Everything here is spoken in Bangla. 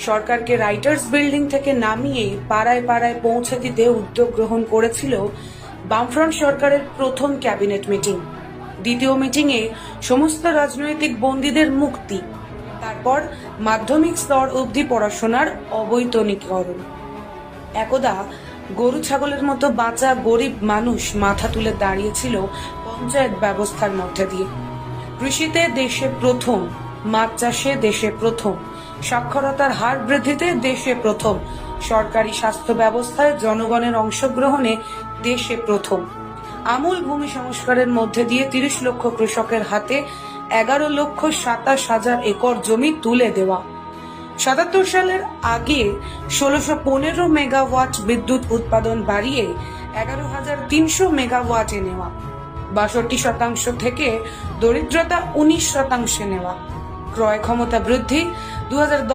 সরকারকে রাইটার্স বিল্ডিং থেকে নামিয়ে পাড়ায় পাড়ায় পৌঁছে দিতে উদ্যোগ গ্রহণ করেছিল বামফ্রন্ট সরকারের প্রথম ক্যাবিনেট মিটিং। দ্বিতীয় মিটিংয়ে সমস্ত রাজনৈতিক বন্দীদের মুক্তি, তারপর মাধ্যমিক স্তর অবধি পড়াশোনার অবৈতনিকীকরণ। একদা গরু ছাগলের মতো বাঁচা গরিব মানুষ মাথা তুলে দাঁড়িয়েছিল পঞ্চায়েত ব্যবস্থার মধ্যে দিয়ে। কৃষিতে দেশে প্রথম, মাছ চাষে দেশে প্রথম, সাক্ষরতার হার বৃদ্ধিতে দেশে প্রথম, সরকারি স্বাস্থ্য ব্যবস্থায় জনগণের অংশগ্রহণে দেশে প্রথম, আমূল ভূমি সংস্কারের মধ্যে দিয়ে 30 লক্ষ কৃষকের হাতে 11,27,000 একর জমি তুলে দেওয়া, 77 সালের আগে 1615 মেগাওয়াট বিদ্যুৎ উৎপাদন বাড়িয়ে 11,300 মেগাওয়াটে নেওয়া, 62% থেকে দরিদ্রতা 19% নেওয়া, ক্রয় ক্ষমতা বৃদ্ধি 2010